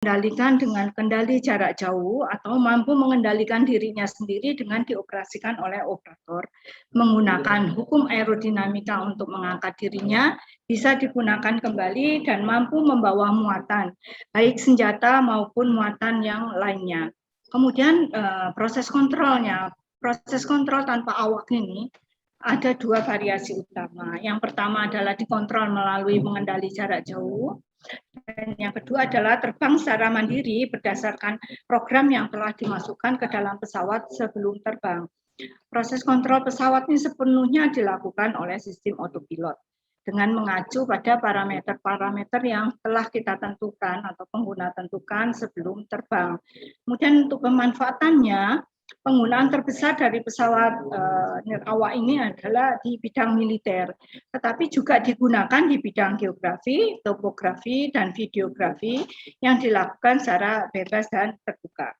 dikendalikan dengan kendali jarak jauh atau mampu mengendalikan dirinya sendiri dengan dioperasikan oleh operator. Menggunakan hukum aerodinamika untuk mengangkat dirinya, bisa digunakan kembali dan mampu membawa muatan, baik senjata maupun muatan yang lainnya. Kemudian proses kontrolnya, proses kontrol tanpa awak ini ada dua variasi utama. Yang pertama adalah dikontrol melalui mengendali jarak jauh, dan yang kedua adalah terbang secara mandiri berdasarkan program yang telah dimasukkan ke dalam pesawat sebelum terbang. Proses kontrol pesawat ini sepenuhnya dilakukan oleh sistem autopilot dengan mengacu pada parameter-parameter yang telah kita tentukan atau pengguna tentukan sebelum terbang. Kemudian untuk pemanfaatannya, penggunaan terbesar dari pesawat nirawak ini adalah di bidang militer, tetapi juga digunakan di bidang geografi, topografi, dan videografi yang dilakukan secara bebas dan terbuka.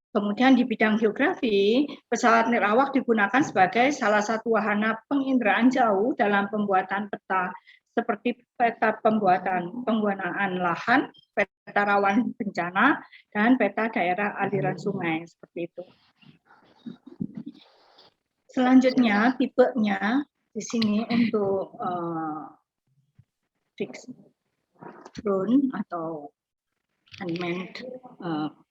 Kemudian di bidang geografi, pesawat nirawak digunakan sebagai salah satu wahana penginderaan jauh dalam pembuatan peta, seperti peta penggunaan lahan, peta rawan bencana, dan peta daerah aliran sungai, seperti itu. Selanjutnya tipenya di sini untuk fixed drone atau unmanned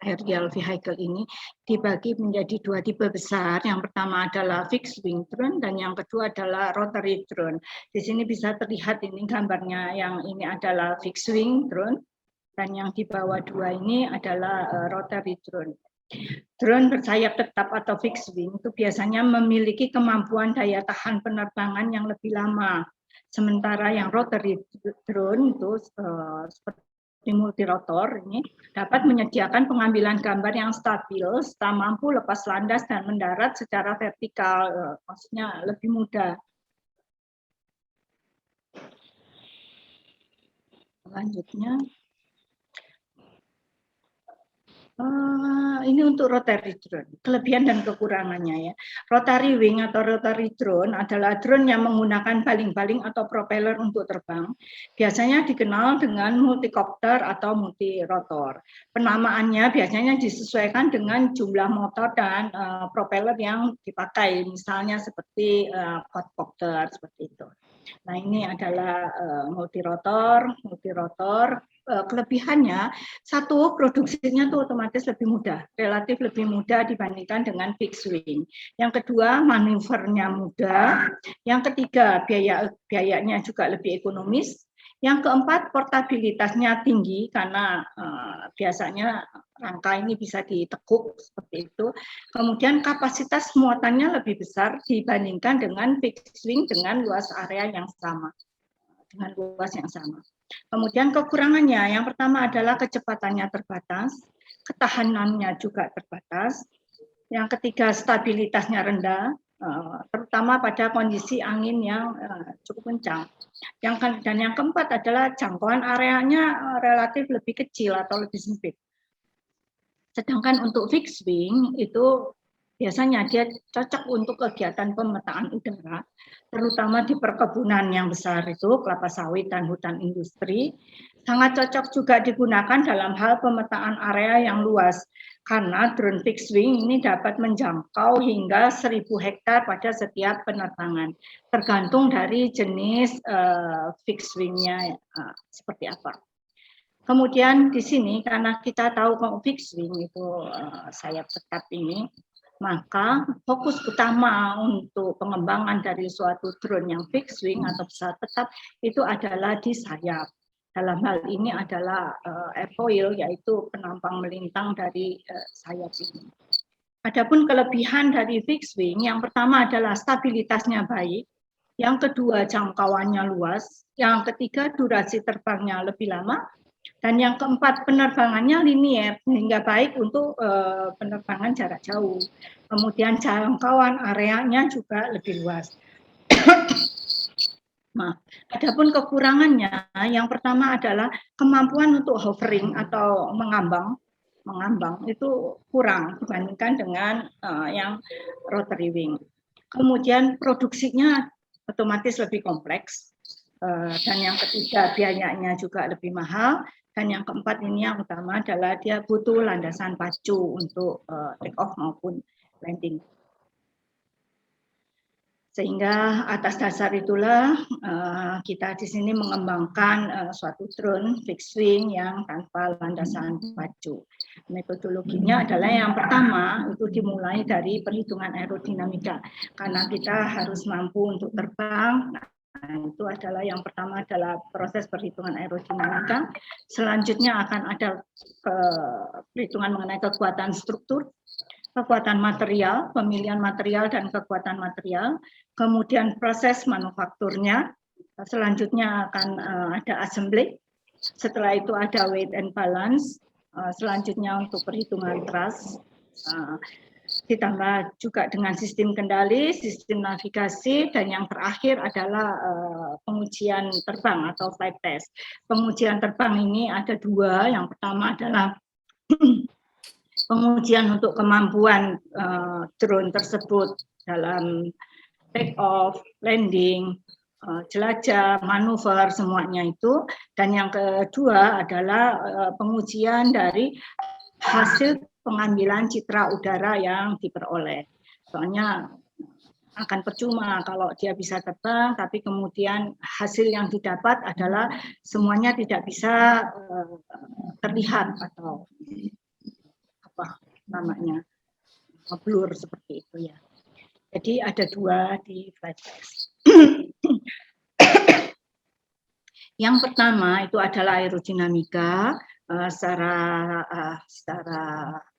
aerial vehicle ini dibagi menjadi dua tipe besar. Yang pertama adalah fixed wing drone dan yang kedua adalah rotary drone. Di sini bisa terlihat ini gambarnya, yang ini adalah fixed wing drone dan yang di bawah dua ini adalah rotary drone. Drone bersayap tetap atau fixed wing itu biasanya memiliki kemampuan daya tahan penerbangan yang lebih lama. Sementara yang rotary drone itu seperti multirotor ini dapat menyediakan pengambilan gambar yang stabil serta mampu lepas landas dan mendarat secara vertikal, maksudnya lebih mudah. Selanjutnya, ini untuk rotary drone, kelebihan dan kekurangannya ya. Rotary wing atau rotary drone adalah drone yang menggunakan baling-baling atau propeller untuk terbang. Biasanya dikenal dengan multicopter atau multirotor. Penamaannya biasanya disesuaikan dengan jumlah motor dan propeller yang dipakai, misalnya seperti quadcopter seperti itu. Nah, ini adalah multirotor. Kelebihannya, satu, produksinya tuh otomatis lebih mudah, relatif lebih mudah dibandingkan dengan fixed wing. Yang kedua, manuvernya mudah. Yang ketiga, biayanya juga lebih ekonomis. Yang keempat, portabilitasnya tinggi karena biasanya rangka ini bisa ditekuk seperti itu. Kemudian kapasitas muatannya lebih besar dibandingkan dengan fixed wing dengan luas area yang sama. Kemudian kekurangannya, yang pertama adalah kecepatannya terbatas, ketahanannya juga terbatas. Yang ketiga, stabilitasnya rendah, terutama pada kondisi angin yang cukup kencang. Dan yang keempat adalah jangkauan areanya relatif lebih kecil atau lebih sempit. Sedangkan untuk fixed wing itu biasanya dia cocok untuk kegiatan pemetaan udara, terutama di perkebunan yang besar itu, kelapa sawit dan hutan industri. Sangat cocok juga digunakan dalam hal pemetaan area yang luas, karena drone fixed wing ini dapat menjangkau hingga 1.000 hektar pada setiap penerbangan, tergantung dari jenis fixed wingnya seperti apa. Kemudian di sini karena kita tahu kalau fixed wing itu sayap tetap ini, maka fokus utama untuk pengembangan dari suatu drone yang fixed wing atau pesawat tetap itu adalah di sayap. Dalam hal ini adalah airfoil, yaitu penampang melintang dari sayap ini. Adapun kelebihan dari fixed wing, yang pertama adalah stabilitasnya baik, yang kedua jangkauannya luas, yang ketiga durasi terbangnya lebih lama, dan yang keempat penerbangannya linier sehingga baik untuk penerbangan jarak jauh. Kemudian jangkauan areanya juga lebih luas. Nah, adapun kekurangannya, yang pertama adalah kemampuan untuk hovering atau mengambang itu kurang dibandingkan dengan yang rotary wing. Kemudian produksinya otomatis lebih kompleks, dan yang ketiga biayanya juga lebih mahal. Dan yang keempat ini yang utama adalah dia butuh landasan pacu untuk take off maupun landing. Sehingga atas dasar itulah kita di sini mengembangkan suatu drone fixed wing yang tanpa landasan pacu. Metodologinya adalah yang pertama itu dimulai dari perhitungan aerodinamika, karena kita harus mampu untuk terbang. Nah, itu adalah yang pertama adalah proses perhitungan aerodinamika. Selanjutnya akan ada perhitungan mengenai kekuatan struktur, kekuatan material, pemilihan material dan kekuatan material, kemudian proses manufakturnya, selanjutnya akan ada assembly, setelah itu ada weight and balance, selanjutnya untuk perhitungan thrust, ditambah juga dengan sistem kendali, sistem navigasi, dan yang terakhir adalah pengujian terbang atau flight test. Pengujian terbang ini ada dua, yang pertama adalah pengujian untuk kemampuan drone tersebut dalam take off, landing, jelajah, manuver, semuanya itu. Dan yang kedua adalah pengujian dari hasil pengambilan citra udara yang diperoleh. Soalnya akan percuma kalau dia bisa terbang, tapi kemudian hasil yang didapat adalah semuanya tidak bisa terlihat atau namanya blur seperti itu ya. Jadi ada dua di flight test. Yang pertama itu adalah aerodinamika, secara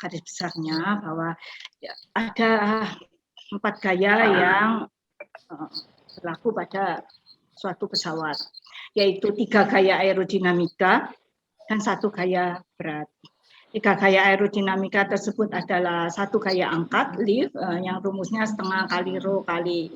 garis besarnya bahwa ada 4 gaya yang berlaku pada suatu pesawat, yaitu 3 gaya aerodinamika dan 1 gaya berat. 3 gaya aerodinamika tersebut adalah 1 gaya angkat, lift, yang rumusnya setengah kali rho kali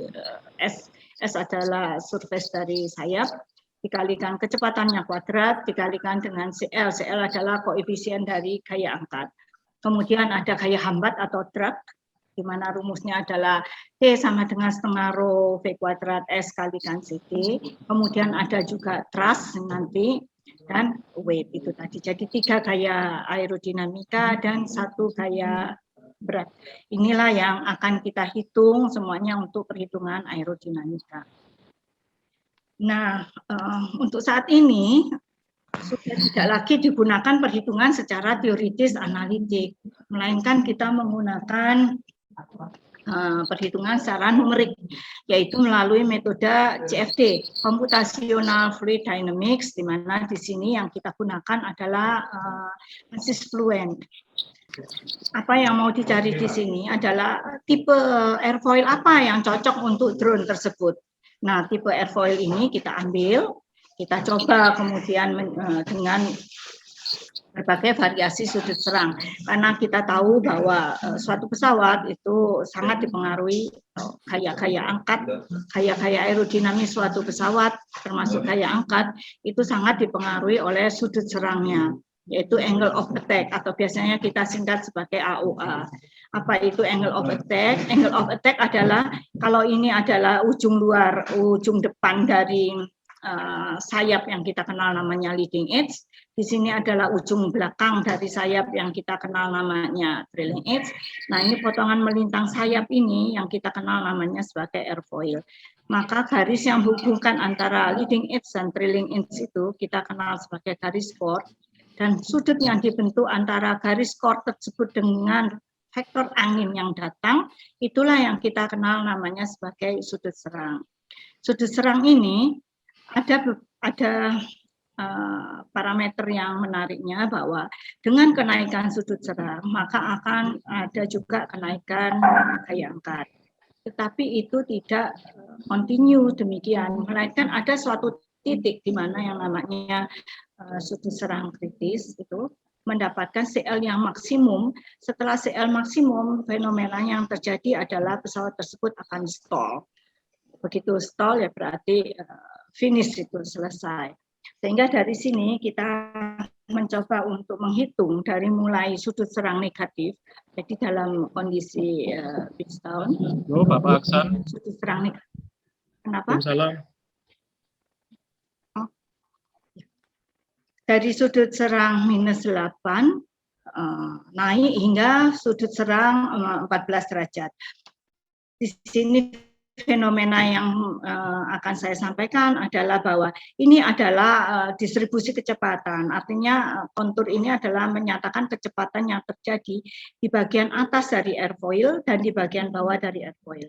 S. S adalah surface dari sayap, dikalikan kecepatannya kuadrat, dikalikan dengan CL. CL adalah koefisien dari gaya angkat. Kemudian ada gaya hambat atau drag, di mana rumusnya adalah T sama dengan setengah rho V kuadrat S kalikan CD. Kemudian ada juga thrust nanti, dan weight itu tadi. Jadi 3 gaya aerodinamika dan 1 gaya berat. Inilah yang akan kita hitung semuanya untuk perhitungan aerodinamika. Nah, untuk saat ini sudah tidak lagi digunakan perhitungan secara teoritis analitik, melainkan kita menggunakan perhitungan secara numerik, yaitu melalui metode CFD, Computational Fluid Dynamics, di mana di sini yang kita gunakan adalah basis fluent. Apa yang mau dicari di sini adalah tipe airfoil apa yang cocok untuk drone tersebut. Nah, tipe airfoil ini kita ambil, kita coba kemudian dengan berbagai variasi sudut serang, karena kita tahu bahwa suatu pesawat itu sangat dipengaruhi gaya-gaya angkat, gaya-gaya aerodinamis suatu pesawat termasuk gaya angkat itu sangat dipengaruhi oleh sudut serangnya, yaitu angle of attack atau biasanya kita singkat sebagai AOA. Apa itu angle of attack? Angle of attack adalah kalau ini adalah ujung luar, ujung depan dari sayap yang kita kenal namanya leading edge. Di sini adalah ujung belakang dari sayap yang kita kenal namanya trailing edge. Nah, ini potongan melintang sayap ini yang kita kenal namanya sebagai airfoil. Maka garis yang menghubungkan antara leading edge dan trailing edge itu kita kenal sebagai garis chord. Dan sudut yang dibentuk antara garis chord tersebut dengan vektor angin yang datang, itulah yang kita kenal namanya sebagai sudut serang. Sudut serang ini ada parameter yang menariknya bahwa dengan kenaikan sudut serang maka akan ada juga kenaikan gaya angkat. Tetapi itu tidak continue demikian, melainkan ada suatu titik di mana yang namanya sudut serang kritis itu mendapatkan CL yang maksimum. Setelah CL maksimum, fenomena yang terjadi adalah pesawat tersebut akan stall. Begitu stall ya berarti finish itu selesai. Sehingga dari sini kita mencoba untuk menghitung dari mulai sudut serang negatif, jadi dalam kondisi pitch down. Bapak Aksan. Sudut serang negatif. Kenapa? Salam. Oh. dari sudut serang -8 naik hingga sudut serang 14 derajat. Di sini fenomena yang akan saya sampaikan adalah bahwa ini adalah distribusi kecepatan. Artinya kontur ini adalah menyatakan kecepatan yang terjadi di bagian atas dari airfoil dan di bagian bawah dari airfoil.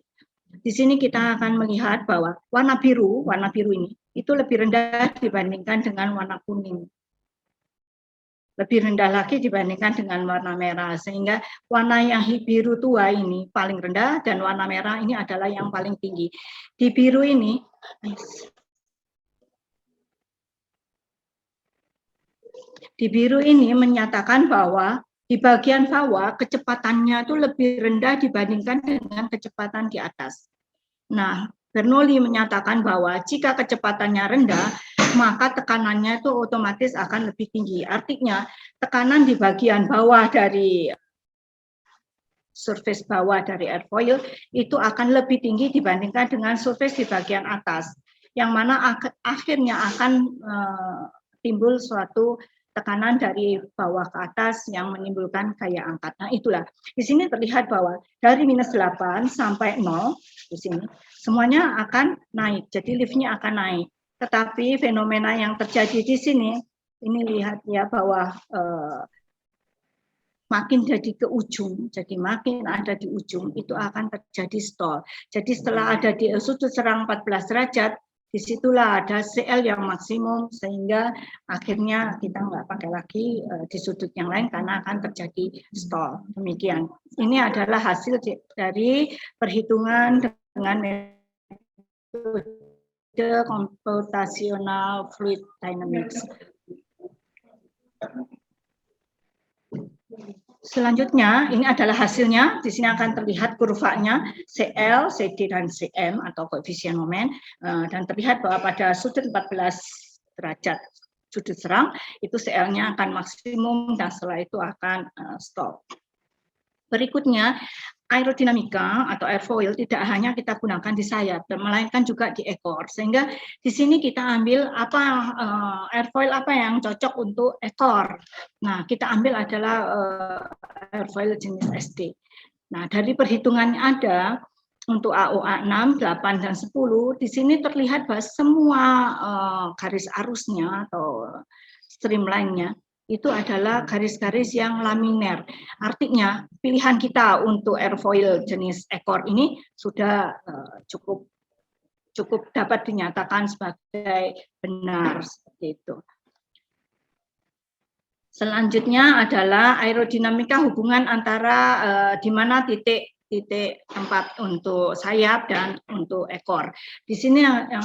Di sini kita akan melihat bahwa warna biru ini itu lebih rendah dibandingkan dengan warna kuning. Lebih rendah lagi dibandingkan dengan warna merah, sehingga warna yang biru tua ini paling rendah dan warna merah ini adalah yang paling tinggi. Di biru ini, menyatakan bahwa di bagian bawah kecepatannya itu lebih rendah dibandingkan dengan kecepatan di atas. Nah, Bernoulli menyatakan bahwa jika kecepatannya rendah, maka tekanannya itu otomatis akan lebih tinggi. Artinya, tekanan di bagian bawah dari surface bawah dari airfoil itu akan lebih tinggi dibandingkan dengan surface di bagian atas, yang mana akhirnya akan timbul suatu tekanan dari bawah ke atas yang menimbulkan gaya angkat. Nah, itulah. Di sini terlihat bahwa dari -8 sampai 0 di sini semuanya akan naik. Jadi liftnya akan naik. Tetapi fenomena yang terjadi di sini, ini lihat ya bahwa makin jadi ke ujung, jadi makin ada di ujung, itu akan terjadi stall. Jadi setelah ada di sudut serang 14 derajat, disitulah ada CL yang maksimum, sehingga akhirnya kita nggak pakai lagi di sudut yang lain karena akan terjadi stall. Demikian. Ini adalah hasil dari perhitungan dengan metode computational fluid dynamics. Selanjutnya, ini adalah hasilnya. Di sini akan terlihat kurvanya CL, CD, dan CM atau koefisien momen. Dan terlihat bahwa pada sudut 14 derajat sudut serang, itu CL-nya akan maksimum dan setelah itu akan stop. Berikutnya, aerodinamika atau airfoil tidak hanya kita gunakan di sayap, melainkan juga di ekor. Sehingga di sini kita ambil airfoil apa yang cocok untuk ekor. Nah, kita ambil adalah airfoil jenis SD. Nah, dari perhitungan ada untuk AOA 6, 8, dan 10, di sini terlihat bahwa semua garis arusnya atau streamline-nya itu adalah garis-garis yang laminer. Artinya pilihan kita untuk airfoil jenis ekor ini sudah cukup dapat dinyatakan sebagai benar seperti itu. Selanjutnya adalah aerodinamika hubungan antara di mana titik tempat untuk sayap dan untuk ekor. Di sini yang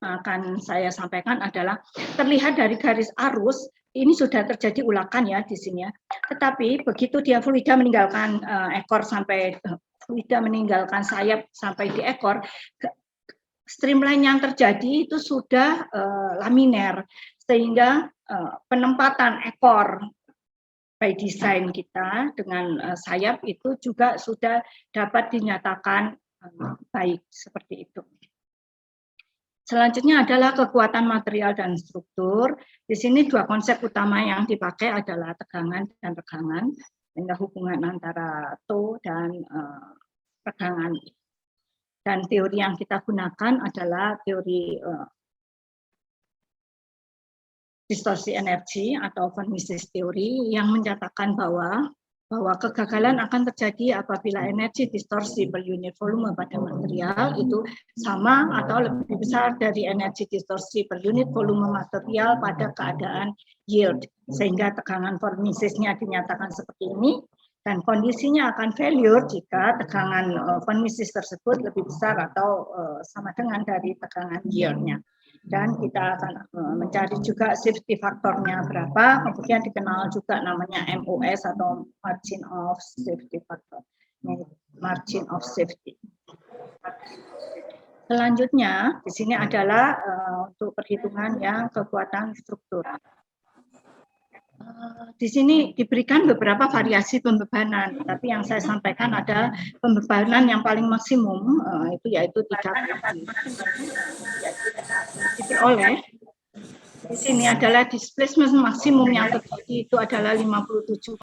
akan saya sampaikan adalah terlihat dari garis arus ini sudah terjadi ulakan ya di sini ya. Tetapi begitu dia fluida meninggalkan ekor sampai fluida meninggalkan sayap sampai di ekor, streamline yang terjadi itu sudah laminer, sehingga penempatan ekor by design kita dengan sayap itu juga sudah dapat dinyatakan baik seperti itu. Selanjutnya adalah kekuatan material dan struktur. Di sini dua konsep utama yang dipakai adalah tegangan dan regangan, sehingga hubungan antara tow dan regangan. Dan teori yang kita gunakan adalah teori distorsi energi atau von Mises teori yang menyatakan bahwa kegagalan akan terjadi apabila energi distorsi per unit volume pada material itu sama atau lebih besar dari energi distorsi per unit volume material pada keadaan yield, sehingga tegangan von Mises-nya dinyatakan seperti ini, dan kondisinya akan failure jika tegangan von Mises tersebut lebih besar atau sama dengan dari tegangan yield-nya. Dan kita akan mencari juga safety faktornya berapa, kemudian dikenal juga namanya MOS atau margin of safety factor, margin of safety. Selanjutnya di sini adalah untuk perhitungan yang kekuatan struktural. Di sini diberikan beberapa variasi pembebanan, tapi yang saya sampaikan ada pembebanan yang paling maksimum itu yaitu 3 kg. Diperoleh Di sini adalah displacement maksimum yang terjadi itu adalah 57